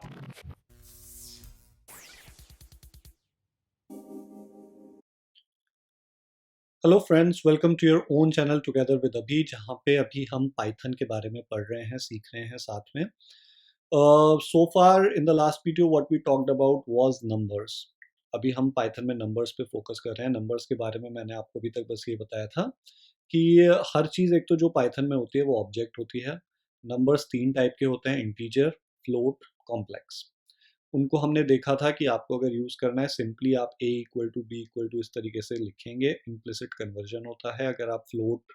Hello friends, welcome to your own channel together with Abhi, जहाँ पे अभी हम पाइथन के बारे में पढ़ रहे हैं, सीख रहे हैं साथ में। So far in the last video what we talked about was numbers. अभी हम पाइथन में नंबर्स पे फोकस कर रहे हैं। नंबर्स के बारे में मैंने आपको अभी तक बस ये बताया था कि हर चीज़ एक तो जो पाइथन में होती है वो ऑब्जेक्ट होती है। नंबर्स तीन टाइप के होते हैं: इंटीजर, फ्लोट, कॉम्प्लेक्स। उनको हमने देखा था कि आपको अगर यूज़ करना है, सिंपली आप a equal to b equal to इस तरीके से लिखेंगे, इम्प्लिसिट कन्वर्जन होता है। अगर आप फ्लोट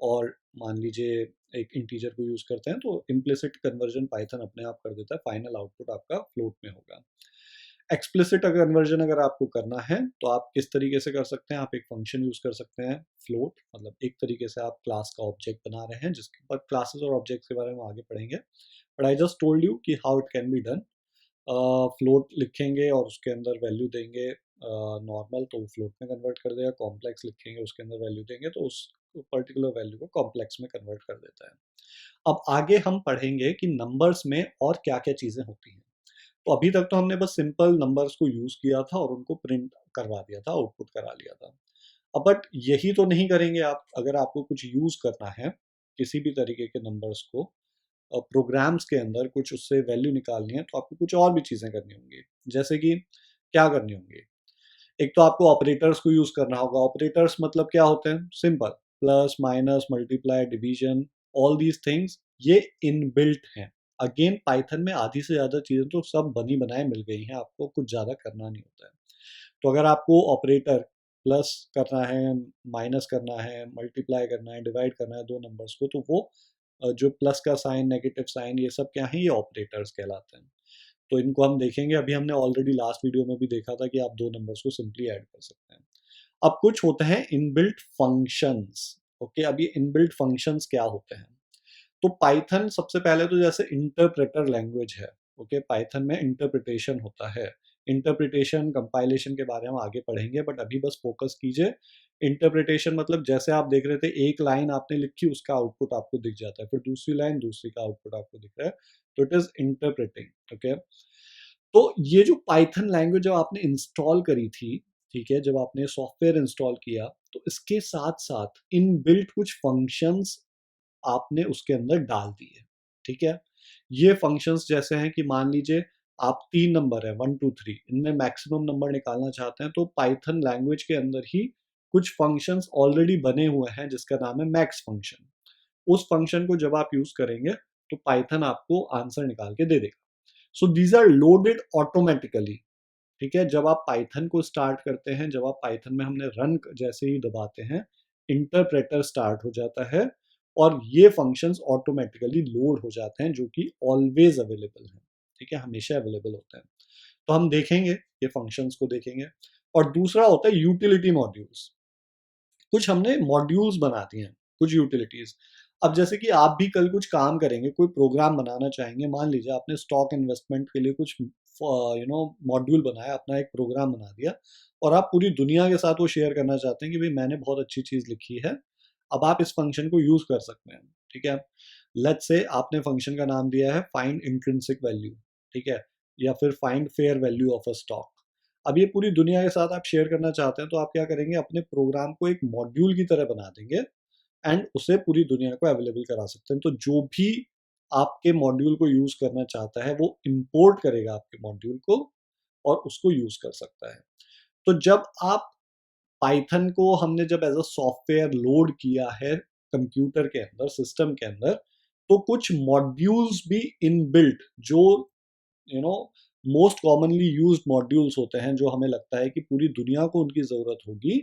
और मान लीजिए एक इंटीजर को यूज़ करते हैं तो इम्प्लिसिट कन्वर्जन पाइथन अपने आप कर देता है, फाइनल आउटपुट आपका फ्लोट में होगा। एक्सप्लिसिट कन्वर्जन अगर आपको करना है तो आप किस तरीके से कर सकते हैं, आप एक फंक्शन यूज़ कर सकते हैं फ्लोट, मतलब एक तरीके से आप क्लास का ऑब्जेक्ट बना रहे हैं, जिसके बाद क्लासेस और ऑब्जेक्ट्स के बारे में आगे पढ़ेंगे। But I just told you कि how it can be done. Float लिखेंगे और उसके अंदर वैल्यू देंगे नॉर्मल, तो वो फ्लोट में कन्वर्ट कर देगा। कॉम्प्लेक्स लिखेंगे, उसके अंदर वैल्यू देंगे तो उस पर्टिकुलर वैल्यू को कॉम्प्लेक्स में कन्वर्ट कर देता है। अब आगे हम पढ़ेंगे कि नंबर्स में और क्या क्या चीज़ें होती हैं। तो अभी तक तो हमने बस सिंपल नंबर्स को यूज़ किया था और उनको प्रिंट करवा दिया था, आउटपुट करा लिया था। अब बट यही तो नहीं करेंगे आप। अगर आपको कुछ यूज़ करना है, किसी भी तरीके के नंबर्स को प्रोग्राम्स के अंदर कुछ उससे वैल्यू निकालनी है, तो आपको कुछ और भी चीज़ें करनी होंगी। जैसे कि क्या करनी होंगी? एक तो आपको ऑपरेटर्स को यूज़ करना होगा। ऑपरेटर्स मतलब क्या होते हैं? Simple, plus, minus, multiply, division, all these things ये इनबिल्ट हैं। अगेन पाइथन में आधी से ज़्यादा चीज़ें तो सब बनी बनाई मिल गई हैं, आपको कुछ ज़्यादा करना नहीं होता है। तो अगर आपको ऑपरेटर प्लस करना है, माइनस करना है, मल्टीप्लाई करना है, डिवाइड करना है दो नंबर्स को, तो वो जो प्लस का साइन, नेगेटिव साइन, ये सब क्या है? ये ऑपरेटर्स कहलाते हैं। तो इनको हम देखेंगे। अभी हमने ऑलरेडी लास्ट वीडियो में भी देखा था कि आप दो नंबर्स को सिंपली ऐड कर सकते हैं। अब कुछ होते हैं इनबिल्ट फंक्शंस। ओके, अब ये इनबिल्ट फंक्शंस क्या होते हैं? तो पाइथन सबसे पहले तो जैसे इंटरप्रेटर लैंग्वेज है। ओके, पाइथन में इंटरप्रिटेशन होता है। इंटरप्रिटेशन, कंपाइलेशन के बारे में आगे पढ़ेंगे, बट अभी बस फोकस कीजिए। इंटरप्रिटेशन मतलब जैसे आप देख रहे थे, एक लाइन आपने लिखी, उसका आउटपुट आपको दिख जाता है, फिर दूसरी लाइन, दूसरी का आउटपुट आपको दिख रहा है, तो इट इज इंटरप्रेटिंग। ओके, तो ये जो पाइथन लैंग्वेज जब आपने इंस्टॉल करी थी, ठीक है, जब आपने सॉफ्टवेयर इंस्टॉल किया, तो इसके साथ साथ इनबिल्ट कुछ फंक्शंस आपने उसके अंदर डाल दिए। ठीक है, ये फंक्शंस जैसे हैं कि मान लीजिए आप तीन नंबर है, 1 2 3, इनमें मैक्सिमम नंबर निकालना चाहते हैं, तो पाइथन लैंग्वेज के अंदर ही कुछ फंक्शंस ऑलरेडी बने हुए हैं जिसका नाम है मैक्स फंक्शन। उस फंक्शन को जब आप यूज करेंगे तो पाइथन आपको आंसर निकाल के दे देगा। So these are loaded automatically. ठीक है, जब आप पाइथन को स्टार्ट करते हैं, जब आप पाइथन में हमने रन जैसे ही दबाते हैं, इंटरप्रेटर स्टार्ट हो जाता है और ये फंक्शंस ऑटोमेटिकली लोड हो जाते हैं, जो कि ऑलवेज अवेलेबल हैं। ठीक है, हमेशा अवेलेबल होते हैं। तो हम देखेंगे, ये फंक्शंस को देखेंगे। और दूसरा होता है यूटिलिटी मॉड्यूल्स। कुछ हमने मॉड्यूल्स बना दिए हैं, कुछ यूटिलिटीज। अब जैसे कि आप भी कल कुछ काम करेंगे, कोई प्रोग्राम बनाना चाहेंगे, मान लीजिए आपने स्टॉक इन्वेस्टमेंट के लिए कुछ मॉड्यूल बनाया, अपना एक प्रोग्राम बना दिया, और आप पूरी दुनिया के साथ वो शेयर करना चाहते हैं कि भाई मैंने बहुत अच्छी चीज़ लिखी है। अब आप इस फंक्शन को यूज़ कर सकते हैं। ठीक है, लेट्स से आपने फंक्शन का नाम दिया है फाइंड इंट्रिंसिक वैल्यू। ठीक है, या फिर find fair value of a stock. अब ये पूरी दुनिया के साथ आप शेयर करना चाहते हैं, तो आप क्या करेंगे? अपने प्रोग्राम को एक मॉड्यूल की तरह बना देंगे एंड उसे पूरी दुनिया को अवेलेबल करा सकते हैं। तो जो भी आपके मॉड्यूल को यूज़ करना चाहता है, वो इंपोर्ट करेगा आपके मॉड्यूल को और उसको यूज़ कर सकता है। तो जब आप पाइथन को हमने जब एज अ सॉफ्टवेयर लोड किया है कंप्यूटर के अंदर, सिस्टम के अंदर, तो कुछ मॉड्यूल्स भी इनबिल्ट, जो you know most commonly used modules होते हैं, जो हमें लगता है कि पूरी दुनिया को उनकी ज़रूरत होगी,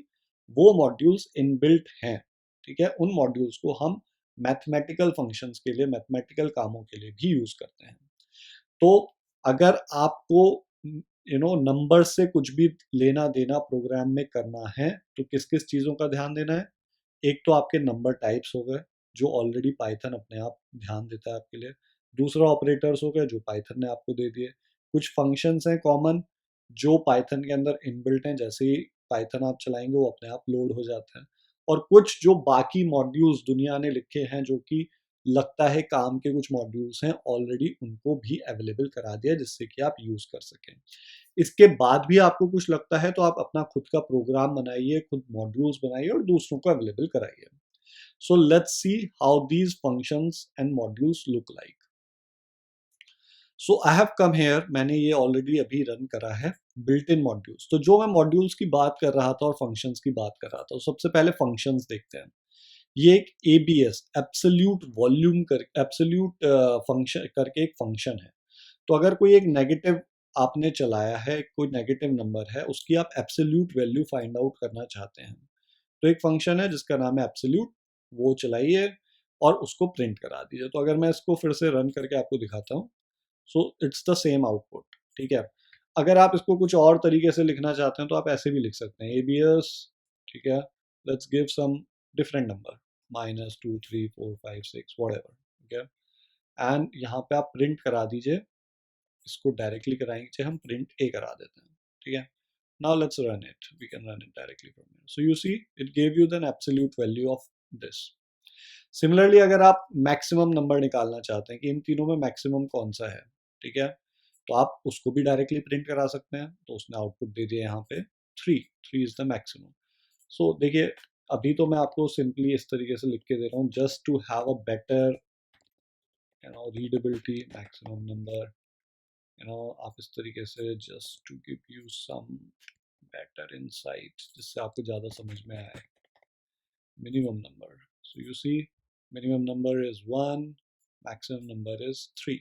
वो मॉड्यूल्स इनबिल्ट हैं। ठीक है, उन मॉड्यूल्स को हम मैथमेटिकल फंक्शंस के लिए, मैथमेटिकल कामों के लिए भी यूज़ करते हैं। तो अगर आपको नंबर से कुछ भी लेना देना प्रोग्राम में करना है, तो किस किस चीज़ों का ध्यान देना है? एक तो आपके नंबर टाइप्स हो गए, जो ऑलरेडी पाइथन अपने आप ध्यान देता है आपके लिए। दूसरा ऑपरेटर्स हो गए, जो पाइथन ने आपको दे दिए। कुछ फंक्शंस हैं कॉमन, जो पाइथन के अंदर इनबिल्ट हैं, जैसे ही पाइथन आप चलाएंगे वो अपने आप लोड हो जाते हैं। और कुछ जो बाकी मॉड्यूल्स दुनिया ने लिखे हैं, जो कि लगता है काम के कुछ मॉड्यूल्स हैं ऑलरेडी उनको भी अवेलेबल करा दिया जिससे कि आप यूज़ कर सकें। इसके बाद भी आपको कुछ लगता है तो आप अपना खुद का प्रोग्राम बनाइए, खुद मॉड्यूल्स बनाइए और दूसरों को अवेलेबल कराइए। So let's see how these functions and modules look like. So I have come here, मैंने ये ऑलरेडी अभी रन करा है बिल्ट इन मॉड्यूल्स। तो जो मैं मॉड्यूल्स की बात कर रहा था और फंक्शंस की बात कर रहा था, तो सबसे पहले फंक्शंस देखते हैं। ये एक एबीएस एब्सोल्यूट वॉल्यूम कर एब्सोल्यूट फंक्शन करके एक फंक्शन है। तो अगर कोई एक नेगेटिव आपने चलाया है, कोई नेगेटिव नंबर है, उसकी आप एब्सोल्यूट वैल्यू फाइंड आउट करना चाहते हैं, तो एक फंक्शन है जिसका नाम है एब्सोल्यूट, वो चलाइए और उसको प्रिंट करा दीजिए। तो अगर मैं इसको फिर से रन करके आपको दिखाता हूँ, so it's the same output. ठीक है, अगर आप इसको कुछ और तरीके से लिखना चाहते हैं तो आप ऐसे भी लिख सकते हैं एबीएस। ठीक है, let's give some different number, -2 3 4 5 6 whatever। ठीक है, एंड यहाँ पे आप प्रिंट करा दीजिए, इसको डायरेक्टली कराएंगे, हम प्रिंट ए करा देते हैं। ठीक है, now let's run it, we can run it directly from here. So you see it gave you than absolute value of this. Similarly अगर आप मैक्सिमम नंबर निकालना चाहते हैं कि इन तीनों में मैक्सिमम कौन सा है, ठीक है, तो आप उसको भी डायरेक्टली प्रिंट करा सकते हैं। तो उसने आउटपुट दे दिया यहाँ पे 3, 3 इज द मैक्सिमम। सो देखिए, अभी तो मैं आपको सिंपली इस तरीके से लिख के दे रहा हूँ just to have a better readability, maximum number, आप इस तरीके से just to give you some better insight जिससे आपको ज़्यादा समझ में आए। Minimum number, so you see minimum number is 1, maximum number is 3।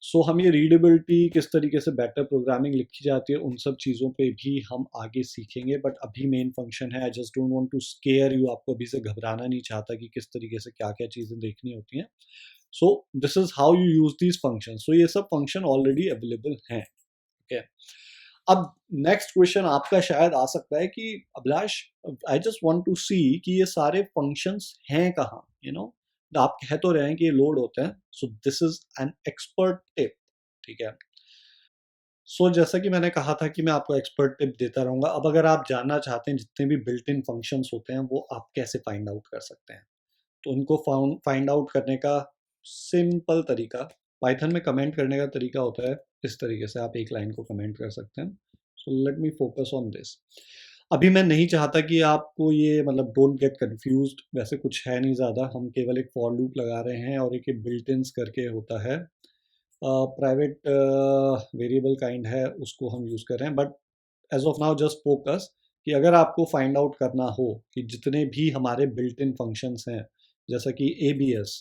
So हम ये रीडेबिलिटी किस तरीके से बेटर प्रोग्रामिंग लिखी जाती है उन सब चीज़ों पे भी हम आगे सीखेंगे, बट अभी मेन फंक्शन है। I just don't want to scare you, आपको अभी से घबराना नहीं चाहता कि किस तरीके से क्या क्या चीज़ें देखनी होती हैं। So this is how you use these function. So ये सब फंक्शन ऑलरेडी अवेलेबल हैं। ओके, अब नेक्स्ट क्वेश्चन आपका शायद आ सकता है कि Abhilash, I just want to see कि ये सारे फंक्शंस हैं कहाँ, आप कह तो रहे हैं कि ये लोड होते हैं। So this is an expert tip. ठीक है, जैसा कि मैंने कहा था कि मैं आपको एक्सपर्ट टिप देता रहूंगा। अब अगर आप जानना चाहते हैं जितने भी बिल्ट इन फंक्शंस होते हैं वो आप कैसे फाइंड आउट कर सकते हैं, तो उनको फाइंड आउट करने का सिंपल तरीका, पाइथन में कमेंट करने का तरीका होता है इस तरीके से। आप एक लाइन को कमेंट कर सकते हैं। So let me focus on this. अभी मैं नहीं चाहता कि आपको ये मतलब डोंट गेट कंफ्यूज्ड, वैसे कुछ है नहीं ज़्यादा, हम केवल एक फॉर लूप लगा रहे हैं और एक बिल्ट इन्स करके होता है, प्राइवेट वेरिएबल काइंड है, उसको हम यूज़ कर रहे हैं। But as of now just focus कि अगर आपको फाइंड आउट करना हो कि जितने भी हमारे बिल्ट इन फंक्शंस हैं, जैसा कि A B S,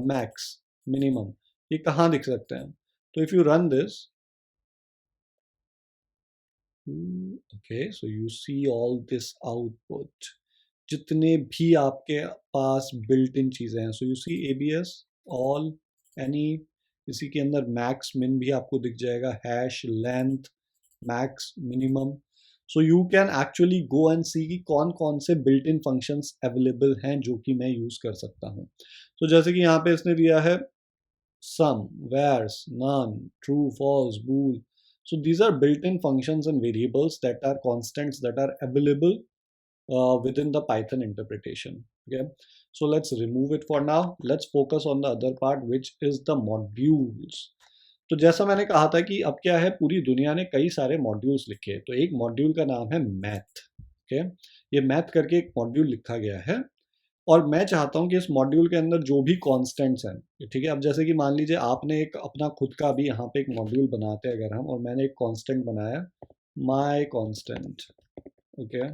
max, minimum, ये कहाँ दिख सकते हैं। तो if you run this, okay, so you see all this output, जितने भी आपके पास बिल्ट इन चीज़ें हैं। So you see A B S all, any, इसी के अंदर मैक्स मिन भी आपको दिख जाएगा, hash length, max, minimum. So you can actually go and see कि कौन कौन से बिल्ट इन फंक्शंस अवेलेबल हैं जो कि मैं यूज़ कर सकता हूँ। तो जैसे कि यहाँ पे इसने दिया है sum, wheres, none, true, false, bool. So these are built-in functions and variables that are constants that are available within the Python interpretation. Okay, so let's remove it for now. Let's focus on the other part, which is the modules. तो जैसा मैंने कहा था कि अब क्या है, पूरी दुनिया ने कई सारे मॉड्यूल्स लिखे। तो एक मॉड्यूल का नाम है मैथ। ओके, ये मैथ करके एक मॉड्यूल लिखा गया है और मैं चाहता हूँ कि इस मॉड्यूल के अंदर जो भी कांस्टेंट्स हैं, ठीक है, अब जैसे कि मान लीजिए आपने एक अपना खुद का भी यहाँ पे एक मॉड्यूल बनाते हैं अगर हम, और मैंने एक कांस्टेंट बनाया, my constant, okay,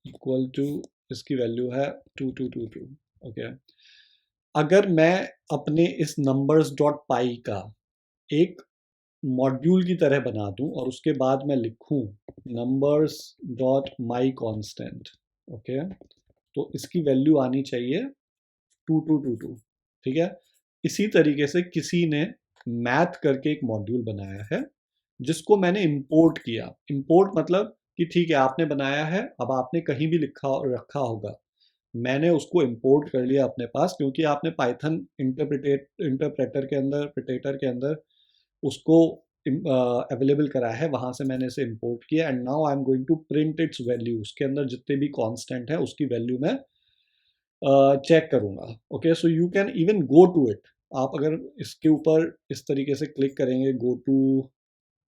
equal to, इसकी वैल्यू है 2222। ओके, अगर मैं अपने इस नंबर्स डॉट पाई का एक मॉड्यूल की तरह बना दूं और उसके बाद मैं लिखूं नंबर्स डॉट माई कांस्टेंट, ओके, तो इसकी वैल्यू आनी चाहिए 2222। ठीक है, इसी तरीके से किसी ने मैथ करके एक मॉड्यूल बनाया है जिसको मैंने इंपोर्ट किया। इंपोर्ट मतलब कि ठीक है, आपने बनाया है, अब आपने कहीं भी लिखा रखा होगा, मैंने उसको इंपोर्ट कर लिया अपने पास, क्योंकि आपने पाइथन इंटरप्रेटर के अंदर उसको अवेलेबल करा है, वहां से मैंने इसे इंपोर्ट किया। And now I am going to print its value, उसके अंदर जितने भी कांस्टेंट है उसकी वैल्यू मैं चेक करूँगा। Okay, so you can even go to it. आप अगर इसके ऊपर इस तरीके से क्लिक करेंगे, go to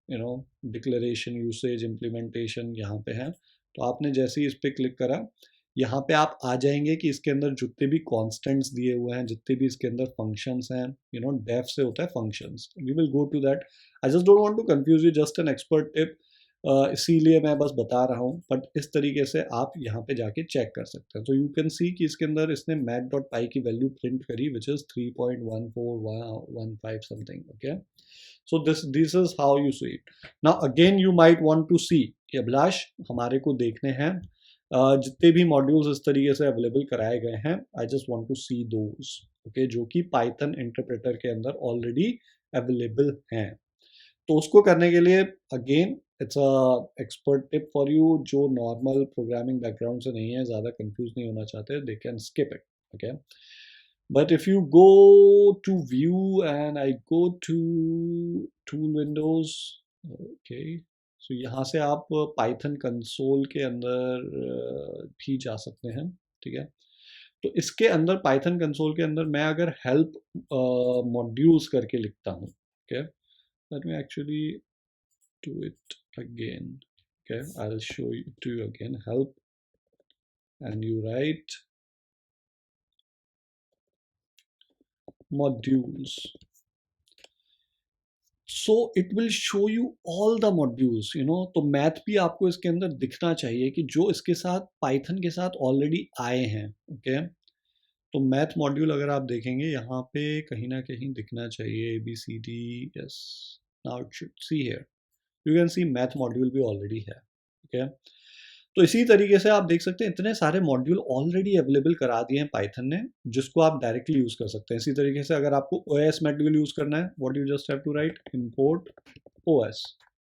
you know declaration usage implementation यहाँ पे है, तो आपने जैसे ही इस पर क्लिक करा, यहाँ पे आप आ जाएंगे कि इसके अंदर जितने भी कॉन्स्टेंट्स दिए हुए हैं, जितने भी इसके अंदर फंक्शंस हैं, डेफ से होता है functions, we will go to that. I just don't want to confuse you, just an expert tip, इसीलिए मैं बस बता रहा हूँ, बट इस तरीके से आप यहाँ पे जाके चेक कर सकते हैं। तो यू कैन सी कि इसके अंदर इसने math.py की वैल्यू प्रिंट करी, which is 3.1415 something. Okay, so this is how you see it. Now again you might want to see कि अभिलाष हमारे को देखने हैं जितने भी मॉड्यूल्स इस तरीके से अवेलेबल कराए गए हैं, I just want to see those, okay, जो कि पाइथन इंटरप्रेटर के अंदर ऑलरेडी अवेलेबल हैं। तो उसको करने के लिए again it's a expert tip for you, जो नॉर्मल प्रोग्रामिंग बैकग्राउंड से नहीं है, ज़्यादा कंफ्यूज नहीं होना चाहते, they can skip it. Okay, but if you go to view and I go to tool windows, okay, so यहाँ से आप python कंसोल के अंदर भी जा सकते हैं। ठीक है, तो इसके अंदर python कंसोल के अंदर मैं अगर help modules करके लिखता हूँ, okay, let me actually do it again। okay, I'll show you to you again, help, and you write modules, so it will show you all the modules, तो math भी आपको इसके अंदर दिखना चाहिए कि जो इसके साथ पाइथन के साथ ऑलरेडी आए हैं। ओके, तो मैथ मॉड्यूल अगर आप देखेंगे यहाँ पे कहीं ना कहीं दिखना चाहिए, ABCD, yes, now it should see here, you can see math module भी ऑलरेडी है। ओके, तो इसी तरीके से आप देख सकते हैं इतने सारे मॉड्यूल ऑलरेडी अवेलेबल करा दिए हैं पाइथन ने, जिसको आप डायरेक्टली यूज कर सकते हैं। इसी तरीके से अगर आपको OS मॉड्यूल यूज करना है, what you just have to write import OS।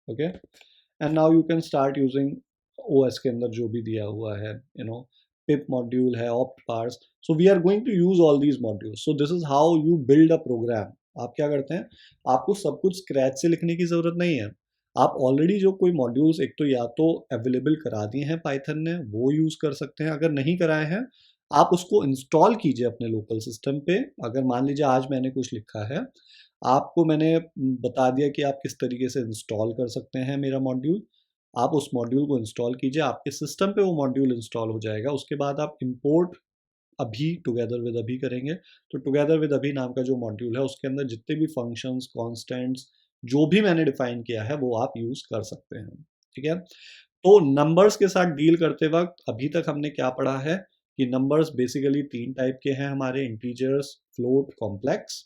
Okay, and now you can start using OS के अंदर जो भी दिया हुआ है, पिप मॉड्यूल है, optparse, so we are going to use all these modules. So this is how you build a program. आप क्या करते हैं, आपको सब कुछ स्क्रैच से लिखने की जरूरत नहीं है, आप ऑलरेडी जो कोई मॉड्यूल्स एक तो या तो अवेलेबल करा दिए हैं पाइथन ने, वो यूज़ कर सकते हैं। अगर नहीं कराए हैं, आप उसको इंस्टॉल कीजिए अपने लोकल सिस्टम पे। अगर मान लीजिए आज मैंने कुछ लिखा है, आपको मैंने बता दिया कि आप किस तरीके से इंस्टॉल कर सकते हैं मेरा मॉड्यूल, आप उस मॉड्यूल को इंस्टॉल कीजिए, आपके सिस्टम पे वो मॉड्यूल इंस्टॉल हो जाएगा। उसके बाद आप इंपोर्ट अभी टुगेदर विद अभी करेंगे, तो टुगेदर विद अभी नाम का जो मॉड्यूल है, उसके अंदर जितने भी फंक्शंस, कॉन्स्टेंट्स जो भी मैंने डिफाइन किया है, वो आप यूज कर सकते हैं। ठीक है, तो नंबर्स के साथ डील करते वक्त अभी तक हमने क्या पढ़ा है कि नंबर्स बेसिकली 3 टाइप के हैं हमारे, इंटीजर्स, फ्लोट, कॉम्प्लेक्स,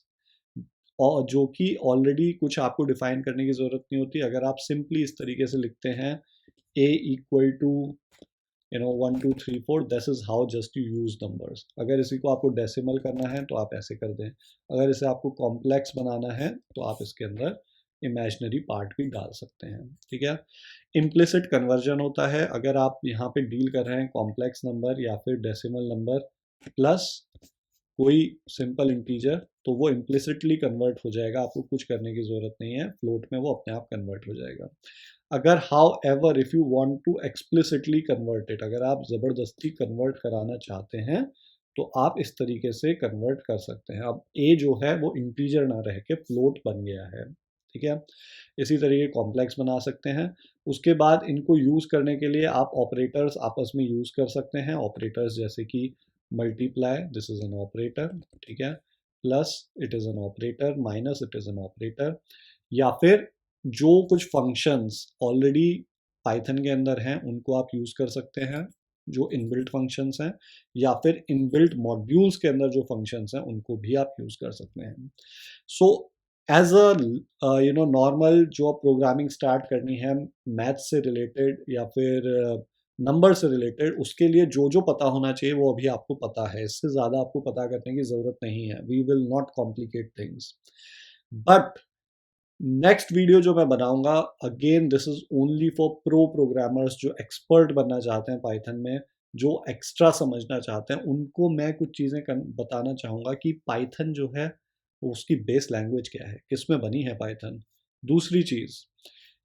और जो कि ऑलरेडी कुछ आपको डिफाइन करने की जरूरत नहीं होती। अगर आप सिंपली इस तरीके से लिखते हैं a equal to 1 2 3 4, this is how just you use numbers. अगर इसी को आपको डेसिमल करना है तो आप ऐसे कर दें, अगर इसे आपको कॉम्प्लेक्स बनाना है तो आप इसके अंदर इमेजिनरी पार्ट भी डाल सकते हैं। ठीक है, इम्प्लिसिट कन्वर्जन होता है, अगर आप यहाँ पे डील कर रहे हैं कॉम्प्लेक्स नंबर या फिर डेसिमल नंबर प्लस कोई सिंपल इंटीजर, तो वो इम्प्लिसिटली कन्वर्ट हो जाएगा, आपको कुछ करने की ज़रूरत नहीं है, फ्लोट में वो अपने आप कन्वर्ट हो जाएगा। अगर however if you want to explicitly convert it, अगर आप ज़बरदस्ती कन्वर्ट कराना चाहते हैं, तो आप इस तरीके से कन्वर्ट कर सकते हैं। अब ए जो है वो इंटीजर ना रह के फ्लोट बन गया है। ठीक है, इसी तरीके कॉम्प्लेक्स बना सकते हैं। उसके बाद इनको यूज़ करने के लिए आप ऑपरेटर्स आपस में यूज़ कर सकते हैं, ऑपरेटर्स जैसे कि multiply, this is an operator. ठीक है, plus it is an operator, minus it is an operator, या फिर जो कुछ फंक्शंस ऑलरेडी पाइथन के अंदर हैं उनको आप यूज कर सकते हैं, जो इनबिल्ट फंक्शंस हैं, या फिर इनबिल्ट मॉड्यूल्स के अंदर जो फंक्शंस हैं उनको भी आप यूज कर सकते हैं। सो एज अ नॉर्मल जो प्रोग्रामिंग स्टार्ट करनी है मैथ से रिलेटेड या फिर नंबर से रिलेटेड, उसके लिए जो जो पता होना चाहिए वो अभी आपको पता है, इससे ज़्यादा आपको पता करने की ज़रूरत नहीं है। We will not complicate things, but next video जो मैं बनाऊंगा, again this is only for pro programmers, जो एक्सपर्ट बनना चाहते हैं पाइथन में, जो एक्स्ट्रा समझना चाहते हैं, उनको मैं कुछ चीज़ें बताना चाहूँगा कि पाइथन जो है उसकी बेस लैंग्वेज क्या है, किस में बनी है पाइथन। दूसरी चीज़,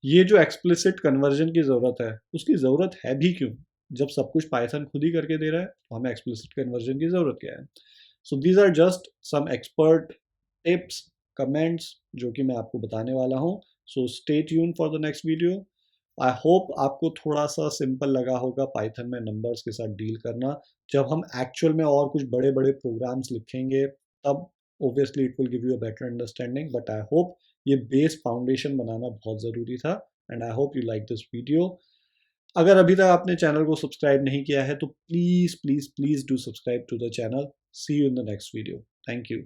ये जो एक्सप्लिसिट कन्वर्जन की ज़रूरत है, उसकी ज़रूरत है भी क्यों? जब सब कुछ पाइथन खुद ही करके दे रहा है तो हमें एक्सप्लिसिट कन्वर्जन की ज़रूरत क्या है? So these are just some expert tips, comments जो कि मैं आपको बताने वाला हूँ. So stay tune for the next video. I hope आपको थोड़ा सा सिंपल लगा होगा पाइथन में नंबर्स के साथ डील करना. जब हम एक्चुअल में और कुछ बड़े बड़े प्रोग्राम्स लिखेंगे तब obviously it will give you a better understanding, but I hope ये बेस फाउंडेशन बनाना बहुत ज़रूरी था. And I hope you like this video. अगर अभी तक आपने चैनल को सब्सक्राइब नहीं किया है तो please please please do subscribe to the channel. See you in the next video. Thank you.